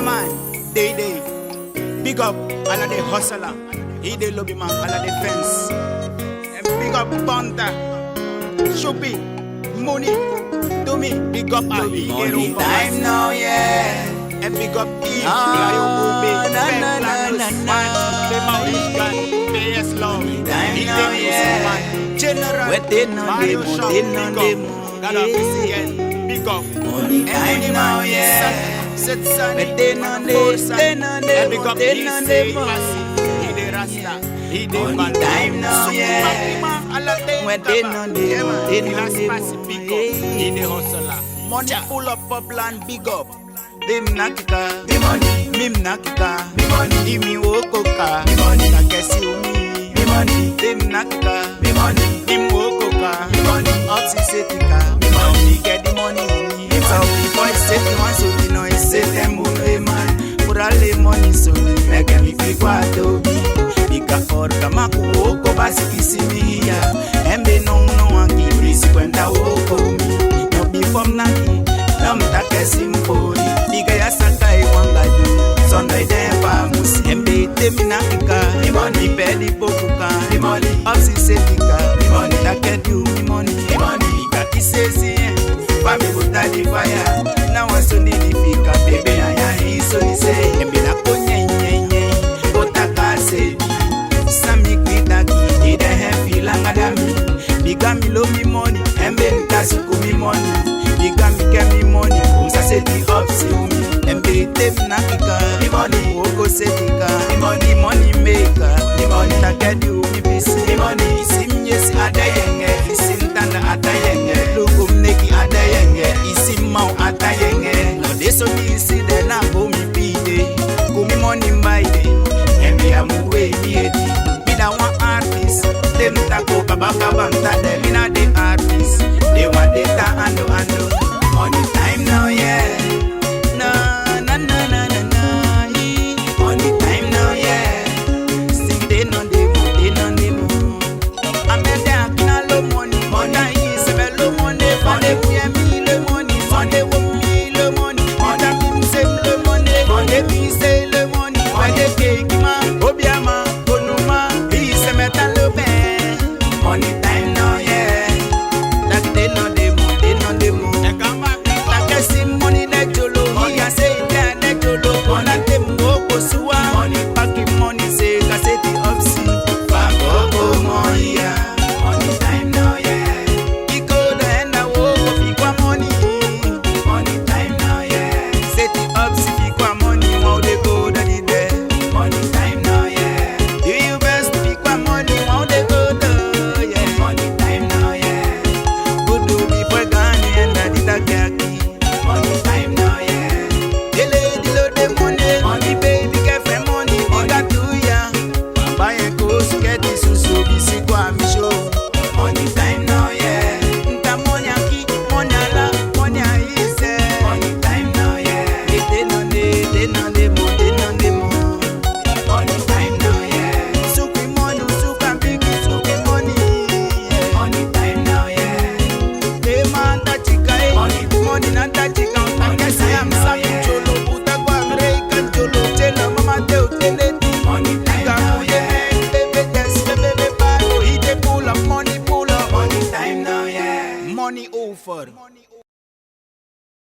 Yeah man, DD. Big up all of the hustler. He the lobby man, all of the fence. And big up Panta, Shoppy, Money, to me. Big up a hero time now, yeah. And big up Eve, Flayo Ube, Plantations, Maurice, PS Law. Time now, yeah. General, Mario Shop, big up. God officiel, big up. Time now, yeah. Set sun, and big up Easy, he the Rasta, he the man. Time now, yeah. When they know the last pass, big up, he the hustler. Money full up land, big up. Dem nakika, the money, mim nakika, the money, imi wokoka, the money, takesi umi, the money, dem nakika, the money, im wokoka, the money, oxisetika, the money, get the money. It's how the boys say they want so we know it's say them move man. For all the money so make me feel quite obi. Bika orga maku woko basi kisimi ya. Embe no angi prisi kwenda woko mi. No be from naki, no mtake simpoli. Bika ya sakai wanga du. Sunday dempa musi. Embe temi nakika. The money pedi pokuka. The money opsi setika. The money take du mi money. The money bika kisesi. Fami buta di fire. Na waso nilifika bebe ya ya iso ni say. Embe na konye nye bota kase. Sami kitaki ide hefi langa dami. Biga mi lo mi money. Embe nitasuku mi money. Biga mi ke mi money. Umsa se di opsi umi. Embe tebi na kika. The money woko setika. The money maker. The money takedi umi bisi. The money isi mnyesi adayenge. Isi ntanda adayenge. Lukum neki adayenge. Isi mau adayenge. No deso ni isi de na go mi pide. Kumi money mbaide. Embe ya muwe ni edi. Bida wa artist. Dem tako kabaka banta de